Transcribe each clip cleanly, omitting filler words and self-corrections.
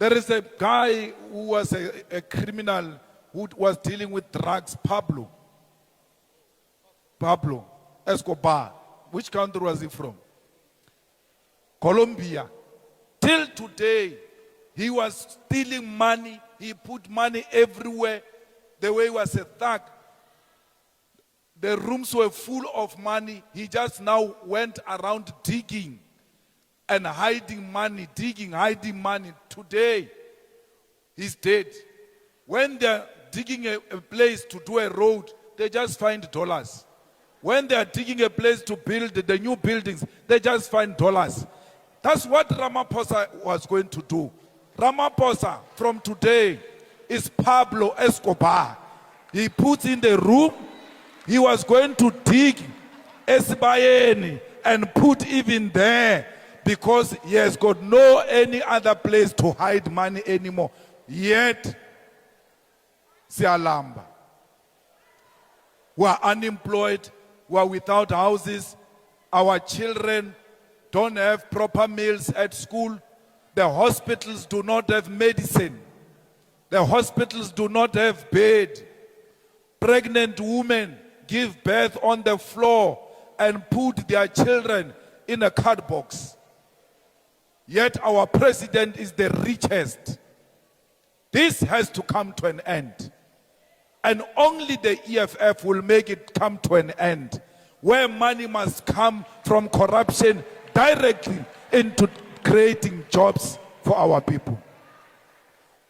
There is a guy who was a criminal who was dealing with drugs, Pablo. Pablo Escobar. Which country was he from? Colombia. Till today, he was stealing money. He put money everywhere. The way he was a thug. The rooms were full of money. He just now went around digging and hiding money, digging, hiding money. Today, he's dead. When they're digging a place to do a road, they just find dollars. When they're digging a place to build the new buildings, they just find dollars. That's what Ramaphosa was going to do. Ramaphosa, from today, is Pablo Escobar. He puts in the room, he was going to dig Esibayeni and put even there because he has got no any other place to hide money anymore. Yet, siyalamba. We are unemployed, we are without houses, our children don't have proper meals at school, the hospitals do not have medicine, the hospitals do not have bed. Pregnant women give birth on the floor and put their children in a card box. Yet our president is the richest. This has to come to an end. And only the EFF will make it come to an end, where money must come from corruption directly into creating jobs for our people.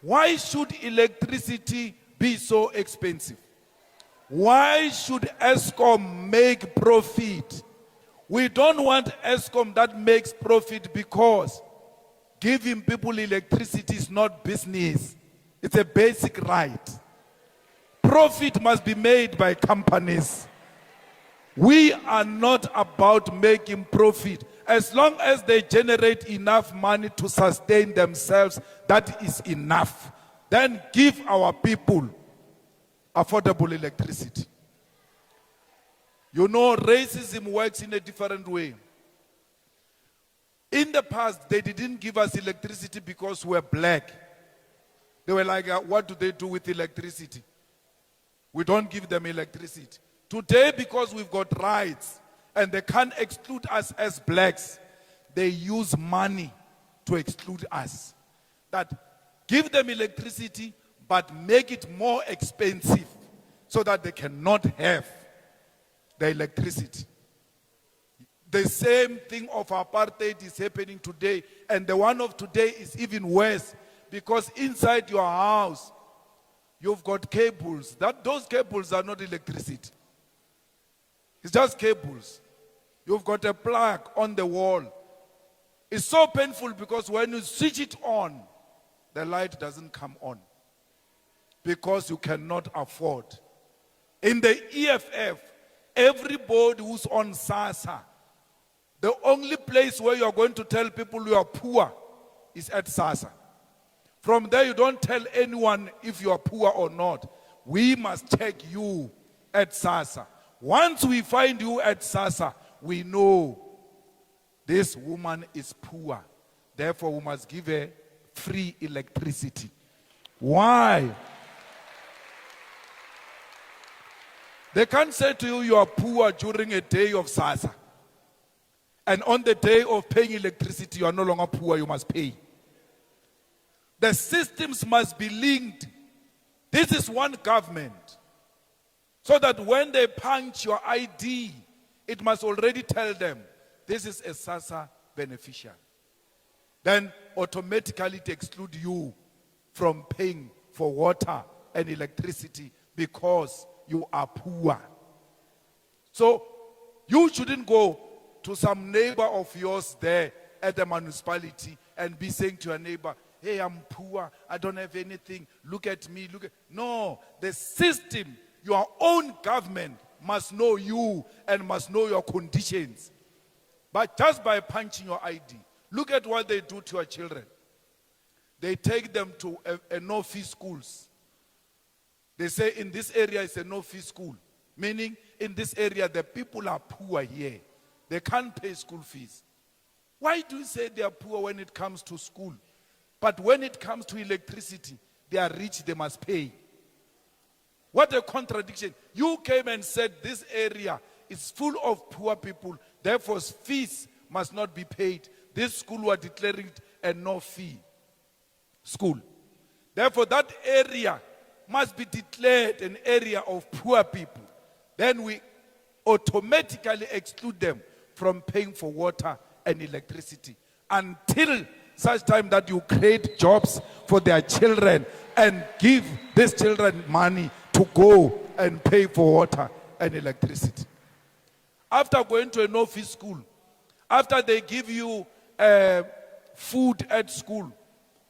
Why should electricity be so expensive? Why should Eskom make profit? We don't want Eskom that makes profit because giving people electricity is not business. It's a basic right. Profit must be made by companies. We are not about making profit. As long as they generate enough money to sustain themselves, that is enough. Then give our people affordable electricity. You know, racism works in a different way. In the past, they didn't give us electricity because we're black. They were like, what do they do with electricity? We don't give them electricity. Today, because we've got rights and they can't exclude us as blacks, they use money to exclude us. That give them electricity, but make it more expensive so that they cannot have the electricity. The same thing of apartheid is happening today, and the one of today is even worse because inside your house, you've got cables. Those cables are not electricity. It's just cables. You've got a plug on the wall. It's so painful because when you switch it on, the light doesn't come on because you cannot afford. In the EFF, everybody who's on SASA, the only place where you're going to tell people you are poor is at SASA. From there, you don't tell anyone if you are poor or not. We must check you at SASA. Once we find you at SASA, we know this woman is poor. Therefore, we must give her free electricity. Why? They can't say to you are poor during a day of SASA. And on the day of paying electricity, you are no longer poor, you must pay. The systems must be linked. This is one government. So that when they punch your ID, it must already tell them, this is a SASA beneficiary. Then automatically it excludes you from paying for water and electricity because you are poor. So you shouldn't go to some neighbor of yours there at the municipality and be saying to your neighbor, hey, I'm poor, I don't have anything, look at me, look at... No, the system, your own government must know you and must know your conditions. But just by punching your ID, look at what they do to your children. They take them to a no-fee schools. They say in this area is a no-fee school, meaning in this area the people are poor here. They can't pay school fees. Why do you say they are poor when it comes to school? But when it comes to electricity, they are rich, they must pay. What a contradiction. You came and said this area is full of poor people, therefore fees must not be paid. This school were declaring it a no-fee school. Therefore that area must be declared an area of poor people. Then we automatically exclude them from paying for water and electricity until such time that you create jobs for their children and give these children money to go and pay for water and electricity. After going to a no-fee school, after they give you food at school,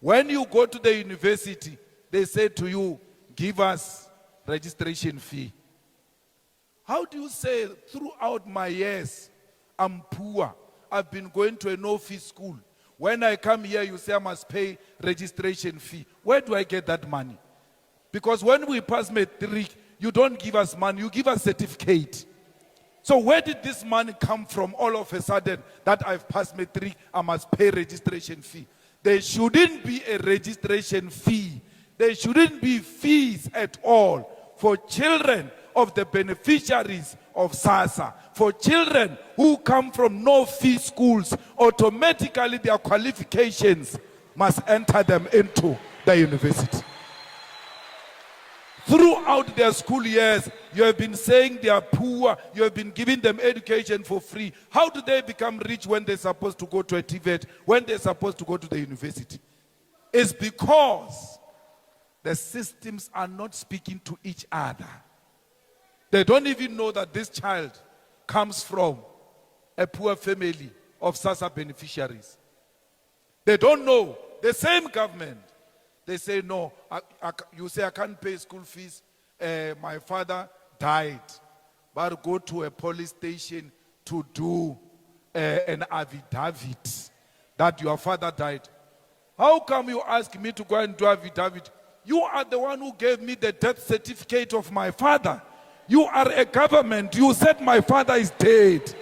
when you go to the university, they say to you, give us registration fee. How do you say, throughout my years, I'm poor, I've been going to a no-fee school. When I come here, you say I must pay registration fee. Where do I get that money? Because when we pass matric, you don't give us money, you give us certificate. So where did this money come from all of a sudden that I've passed matric, I must pay registration fee? There shouldn't be a registration fee. There shouldn't be fees at all for children of the beneficiaries of SASSA. For children who come from no-fee schools, automatically their qualifications must enter them into the university. Throughout their school years, you have been saying they are poor, you have been giving them education for free. How do they become rich when they're supposed to go to a TVET, when they're supposed to go to the university? It's because the systems are not speaking to each other. They don't even know that this child comes from a poor family of SASSA beneficiaries. They don't know. The same government, they say, no, you say I can't pay school fees. My father died. But go to a police station to do an affidavit that your father died. How come you ask me to go and do affidavit? You are the one who gave me the death certificate of my father. You are a government. You said my father is dead.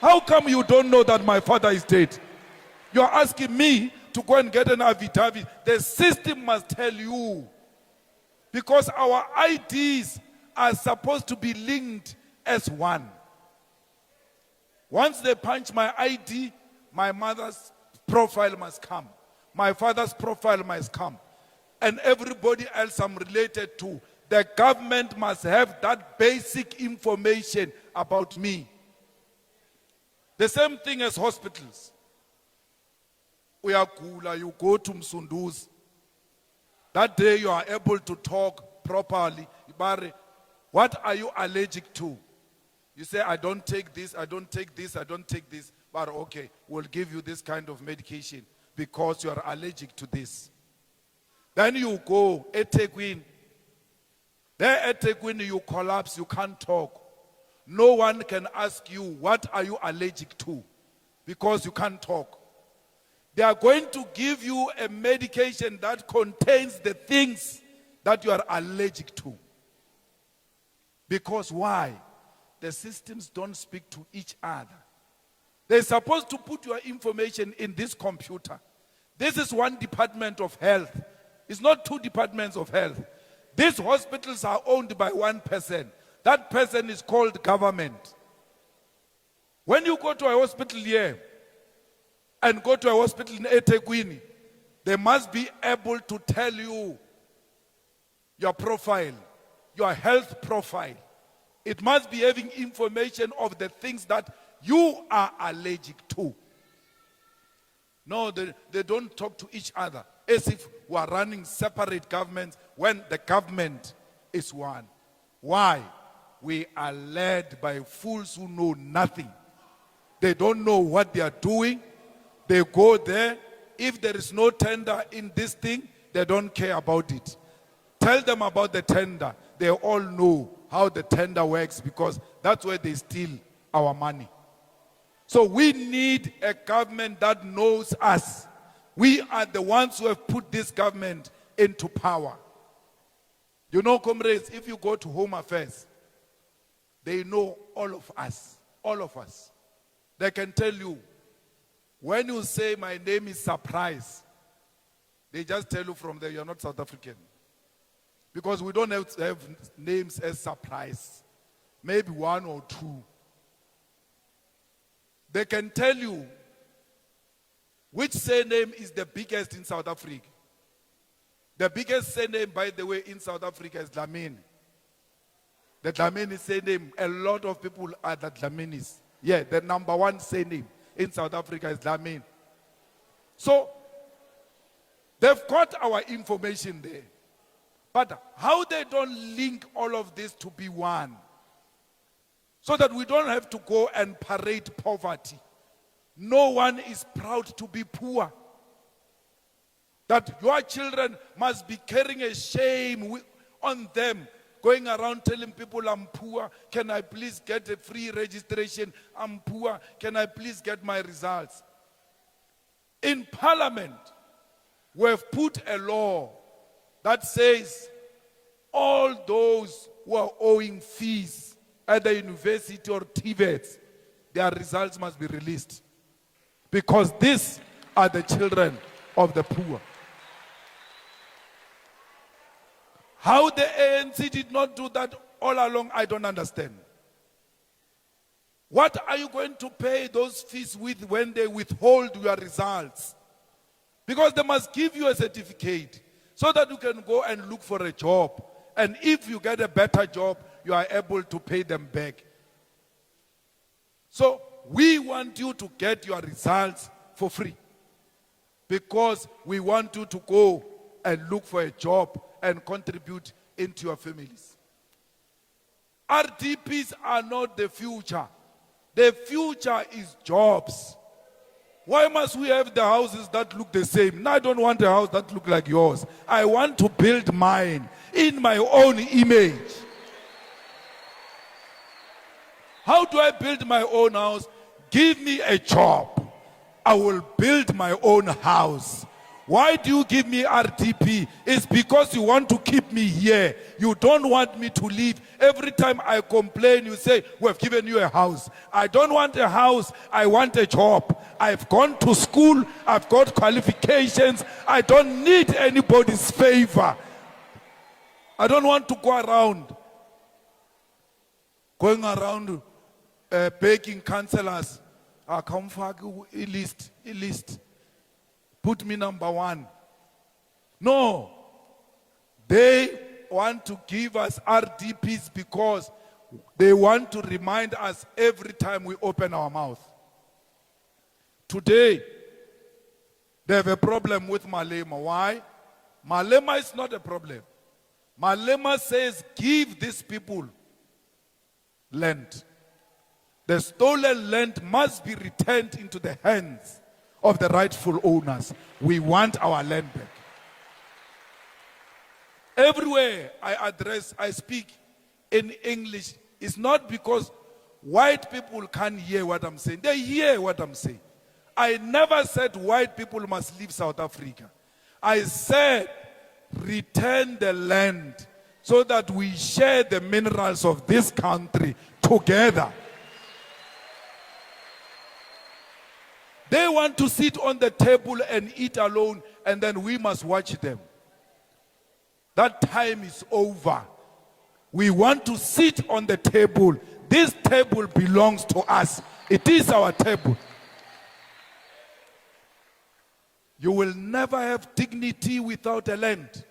How come you don't know that my father is dead? You are asking me to go and get an affidavit. The system must tell you. Because our IDs are supposed to be linked as one. Once they punch my ID, my mother's profile must come. My father's profile must come. And everybody else I'm related to. The government must have that basic information about me. The same thing as hospitals. Uyagula, you go to Msunduz. That day you are able to talk properly. Ibari, what are you allergic to? You say, I don't take this, I don't take this, I don't take this. But okay, we'll give you this kind of medication because you are allergic to this. Then you go, eThekwini. There at eThekwini you collapse, you can't talk. No one can ask you, what are you allergic to? Because you can't talk. They are going to give you a medication that contains the things that you are allergic to. Because why? The systems don't speak to each other. They're supposed to put your information in this computer. This is one department of health. It's not two departments of health. These hospitals are owned by one person. That person is called government. When you go to a hospital here and go to a hospital in eThekwini, they must be able to tell you your profile, your health profile. It must be having information of the things that you are allergic to. No, they don't talk to each other as if we are running separate governments when the government is one. Why? We are led by fools who know nothing. They don't know what they are doing. They go there. If there is no tender in this thing, they don't care about it. Tell them about the tender. They all know how the tender works because that's where they steal our money. So we need a government that knows us. We are the ones who have put this government into power. You know, comrades, if you go to Home Affairs, they know all of us. All of us. They can tell you, when you say my name is Surprise, They just tell you from there, you're not South African. Because we don't have to have names as surprise. Maybe one or two. They can tell you which surname is the biggest in South Africa. The biggest surname, by the way, in South Africa is Dlamini. The Dlamini surname, a lot of people are the Dlaminis. Yeah, the number one surname in South Africa is Dlamini. So, they've got our information there. But how they don't link all of this to be one, so that we don't have to go and parade poverty. No one is proud to be poor. That your children must be carrying a shame on them, going around telling people, I'm poor, can I please get a free registration? I'm poor, can I please get my results? In Parliament, we have put a law that says all those who are owing fees at the university or TVETs, their results must be released. Because these are the children of the poor. How the ANC did not do that all along, I don't understand. What are you going to pay those fees with when they withhold your results? Because they must give you a certificate so that you can go and look for a job. And if you get a better job, you are able to pay them back. So we want you to get your results for free. Because we want you to go and look for a job and contribute into your families. RDPs are not the future. The future is jobs. Why must we have the houses that look the same? No, I don't want a house that looks like yours. I want to build mine in my own image. How do I build my own house? Give me a job. I will build my own house. Why do you give me RDP? It's because you want to keep me here. You don't want me to leave. Every time I complain, you say, we have given you a house. I don't want a house. I want a job. I've gone to school. I've got qualifications. I don't need anybody's favor. I don't want to go around, begging councillors. Come for a list. Put me number one. No. They want to give us RDPs because they want to remind us every time we open our mouth. Today, they have a problem with Malema. Why? Malema is not a problem. Malema says, give these people land. The stolen land must be returned into the hands of the rightful owners. We want our land back. Everywhere I speak in English, it's not because white people can't hear what I'm saying. They hear what I'm saying. I never said white people must leave South Africa. I said return the land so that we share the minerals of this country together. They want to sit on the table and eat alone, and then we must watch them. That time is over. We want to sit on the table. This table belongs to us. It is our table. You will never have dignity without a land.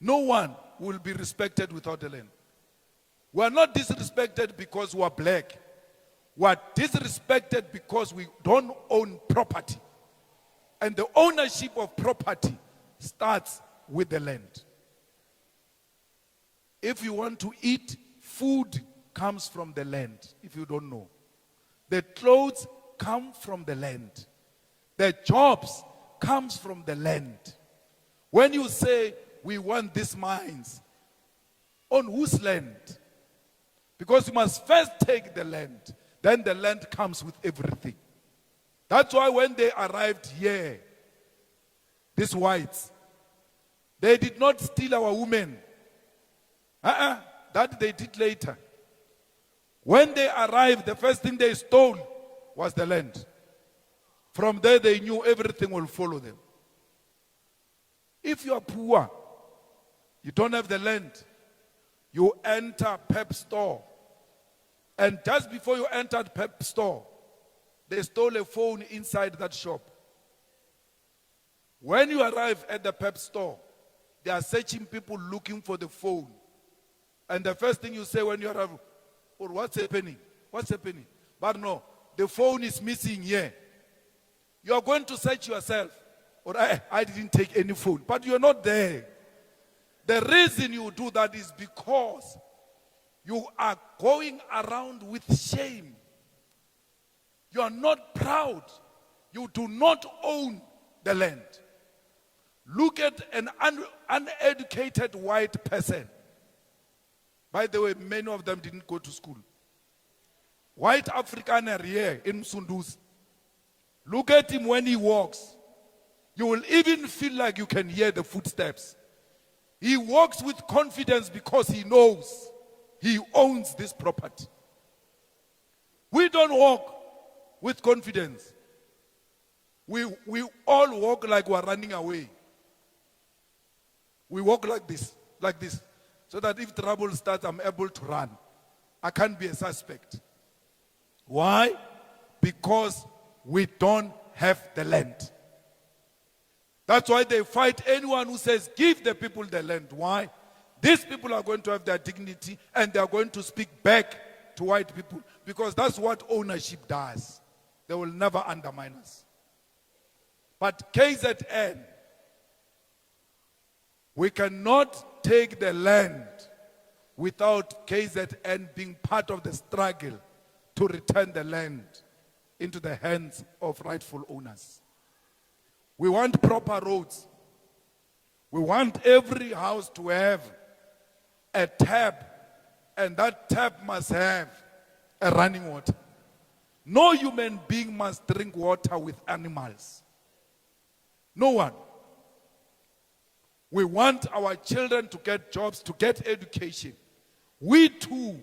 No one will be respected without a land. We are not disrespected because we are black. We are disrespected because we don't own property. And the ownership of property starts with the land. If you want to eat, food comes from the land, if you don't know. The clothes come from the land. The jobs comes from the land. When you say, we want these mines, on whose land? Because you must first take the land. Then the land comes with everything. That's why when they arrived here, these whites, they did not steal our women. That they did later. When they arrived, the first thing they stole was the land. From there they knew everything will follow them. If you are poor, you don't have the land, you enter Pep store. And just before you entered Pep store, they stole a phone inside that shop. When you arrive at the Pep store, they are searching people looking for the phone. And the first thing you say when you arrive, oh, what's happening? What's happening? But no, the phone is missing here. You are going to search yourself. Or I didn't take any phone. But you're not there. The reason you do that is because you are going around with shame. You are not proud. You do not own the land. Look at an uneducated white person. By the way, many of them didn't go to school. White Afrikaner here in Msundus. Look at him when he walks. You will even feel like you can hear the footsteps. He walks with confidence because he knows he owns this property. We don't walk with confidence. We all walk like we're running away. We walk like this, so that if trouble starts, I'm able to run. I can't be a suspect. Why? Because we don't have the land. That's why they fight anyone who says, give the people the land. Why? These people are going to have their dignity and they are going to speak back to white people because that's what ownership does. They will never undermine us. But KZN, we cannot take the land without KZN being part of the struggle to return the land into the hands of rightful owners. We want proper roads. We want every house to have a tap, and that tap must have a running water. No human being must drink water with animals. No one. We want our children to get jobs, to get education. We too,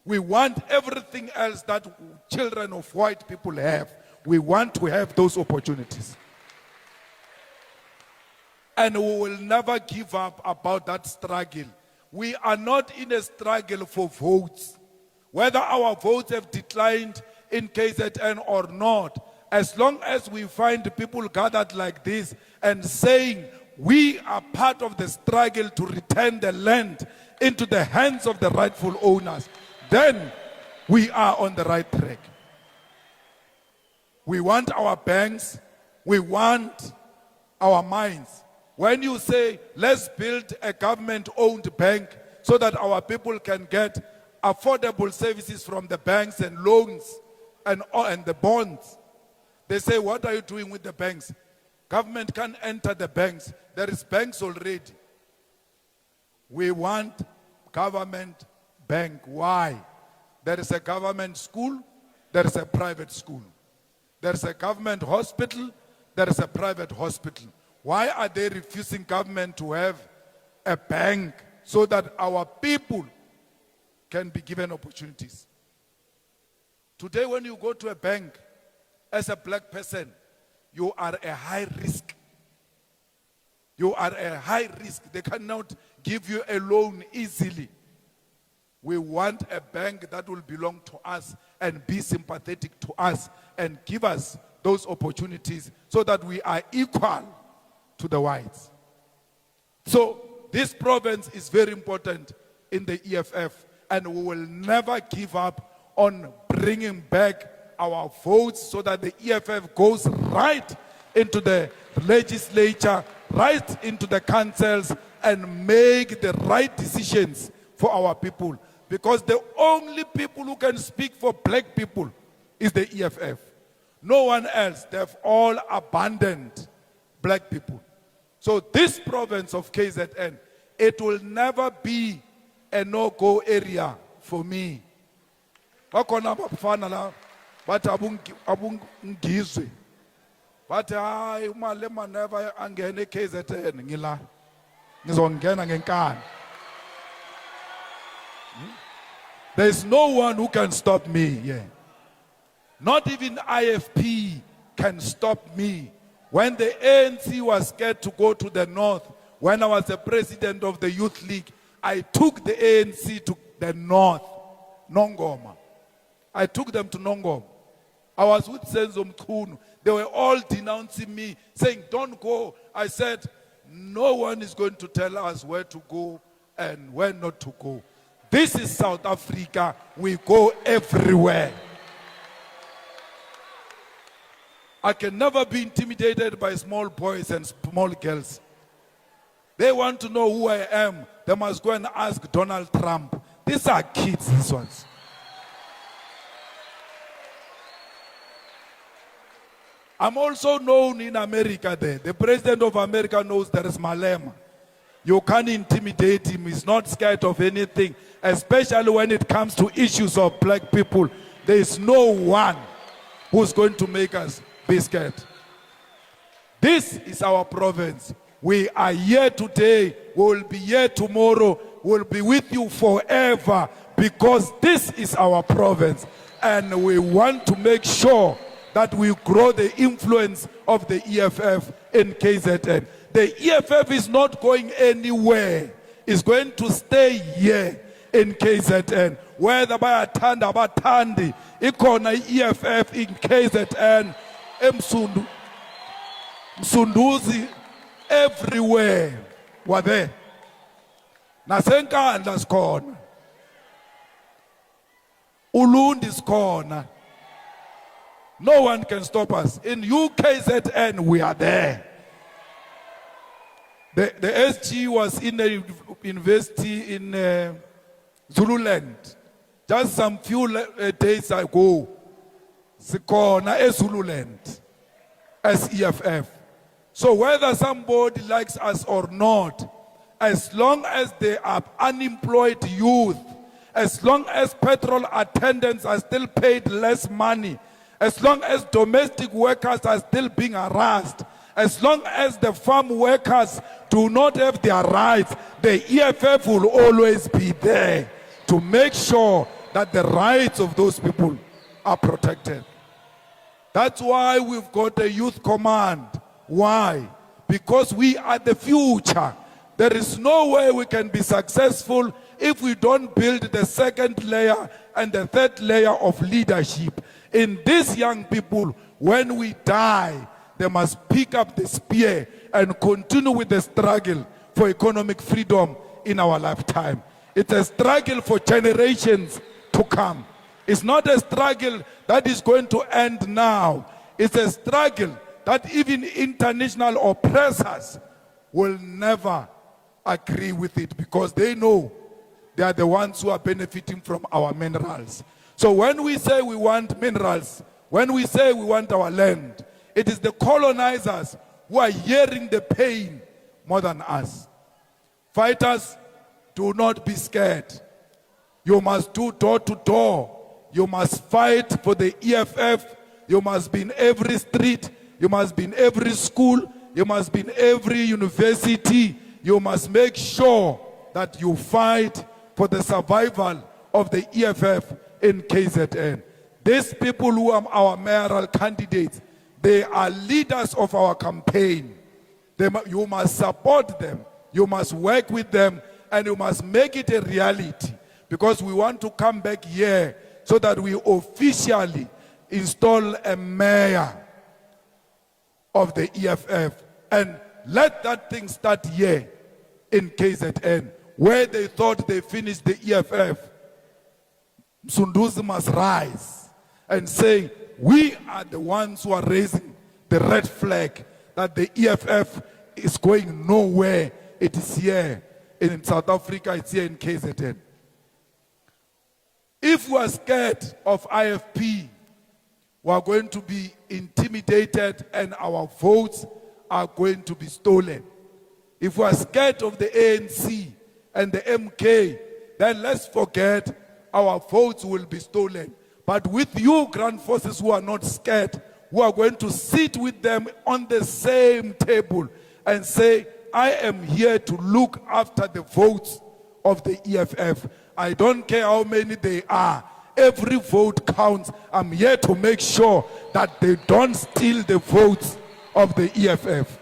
we want everything else that children of white people have. We want to have those opportunities. And we will never give up about that struggle. We are not in a struggle for votes. Whether our votes have declined in KZN or not, as long as we find people gathered like this and saying we are part of the struggle to return the land into the hands of the rightful owners, then we are on the right track. We want our banks, we want our mines. When you say, let's build a government-owned bank so that our people can get affordable services from the banks and loans and the bonds, they say, what are you doing with the banks? Government can't enter the banks. There is banks already. We want government bank. Why? There is a government school, there is a private school. There is a government hospital, there is a private hospital. Why are they refusing government to have a bank so that our people can be given opportunities? Today when you go to a bank as a black person, you are a high risk. You are a high risk. They cannot give you a loan easily. We want a bank that will belong to us and be sympathetic to us and give us those opportunities so that we are equal to the whites. So this province is very important in the EFF, and we will never give up on bringing back our votes so that the EFF goes right into the legislature, right into the councils, and make the right decisions for our people. Because the only people who can speak for black people is the EFF. No one else. They've all abandoned black people. So this province of KZN, it will never be a no-go area for me. Bakhona abafana la bathi abungizwe. Bathi hayi uMalema never angene KZN ngila. Ngizongena ngenkani. There is no one who can stop me. Yeah. Not even IFP can stop me. When the ANC was scared to go to the north, when I was the president of the Youth League, I took the ANC to the north, Nongoma. I took them to Nongoma. I was with Senzo Mkhunu. They were all denouncing me, saying, don't go. I said, no one is going to tell us where to go and where not to go. This is South Africa. We go everywhere. I can never be intimidated by small boys and small girls. They want to know who I am. They must go and ask Donald Trump. These are kids, these ones. I'm also known in America there. The president of America knows there is Malema. You can't intimidate him. He's not scared of anything, especially when it comes to issues of black people. There is no one who's going to make us be scared. This is our province. We are here today. We will be here tomorrow. We will be with you forever because this is our province. And we want to make sure that we grow the influence of the EFF in KZN. The EFF is not going anywhere. It's going to stay here in KZN. Whether by Atanda, Batandi, Ikona EFF in KZN, Msunduzi, everywhere. Were there. Nasenkandla sikhona. Ulundi sikhona. No one can stop us. In UKZN, we are there. The SG was in a university in Zululand. Just some few days ago. Sikhona eZululand as EFF. So whether somebody likes us or not, as long as they are unemployed youth, as long as petrol attendants are still paid less money, as long as domestic workers are still being harassed, as long as the farm workers do not have their rights, the EFF will always be there to make sure that the rights of those people are protected. That's why we've got a youth command. Why? Because we are the future. There is no way we can be successful if we don't build the second layer and the third layer of leadership. In these young people, when we die, they must pick up the spear and continue with the struggle for economic freedom in our lifetime. It's a struggle for generations to come. It's not a struggle that is going to end now. It's a struggle that even international oppressors will never agree with it because they know they are the ones who are benefiting from our minerals. So when we say we want minerals, when we say we want our land, it is the colonizers who are hearing the pain more than us. Fighters, do not be scared. You must do door to door. You must fight for the EFF. You must be in every street. You must be in every school. You must be in every university. You must make sure that you fight for the survival of the EFF in KZN. These people who are our mayoral candidates, they are leaders of our campaign. You must support them. You must work with them and you must make it a reality because we want to come back here so that we officially install a mayor of the EFF and let that thing start here in KZN where they thought they finished the EFF. Msunduzi must rise and say, we are the ones who are raising the red flag that the EFF is going nowhere. It is here in South Africa, it's here in KZN. If we are scared of IFP, we are going to be intimidated and our votes are going to be stolen. If we are scared of the ANC and the MK, then let's forget our votes will be stolen. But with you, grand forces who are not scared, who are going to sit with them on the same table and say, I am here to look after the votes of the EFF. I don't care how many they are. Every vote counts. I'm here to make sure that they don't steal the votes of the EFF.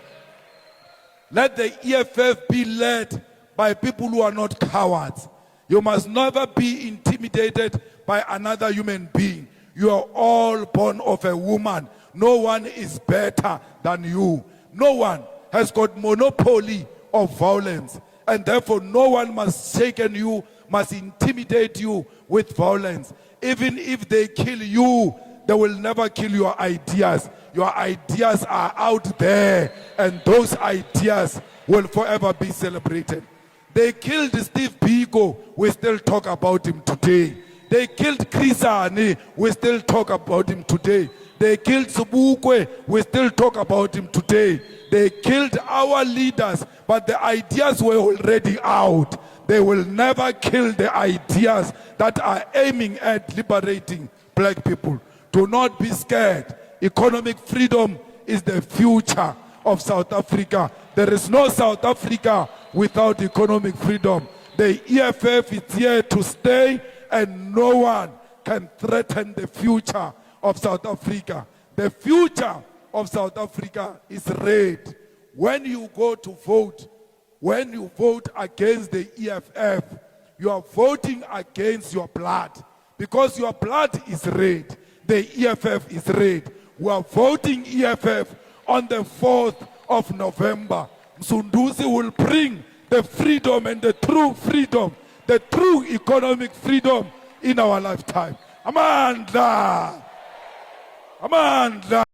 Let the EFF be led by people who are not cowards. You must never be intimidated by another human being. You are all born of a woman. No one is better than you. No one has got monopoly of violence. And therefore, no one must shaken you, must intimidate you with violence. Even if they kill you, they will never kill your ideas. Your ideas are out there, and those ideas will forever be celebrated. They killed Steve Biko, we still talk about him today. They killed Chris Hani, we still talk about him today. They killed Subukwe, we still talk about him today. They killed our leaders, but the ideas were already out. They will never kill the ideas that are aiming at liberating black people. Do not be scared. Economic freedom is the future of South Africa. There is no South Africa without economic freedom. The EFF is here to stay, and no one can threaten the future of South Africa. The future of South Africa is red. When you go to vote, when you vote against the EFF, you are voting against your blood, because your blood is red. The EFF is red. We are voting EFF on the 4th of November. Msunduzi will bring the freedom and the true freedom, the true economic freedom in our lifetime. Amandla! Amandla!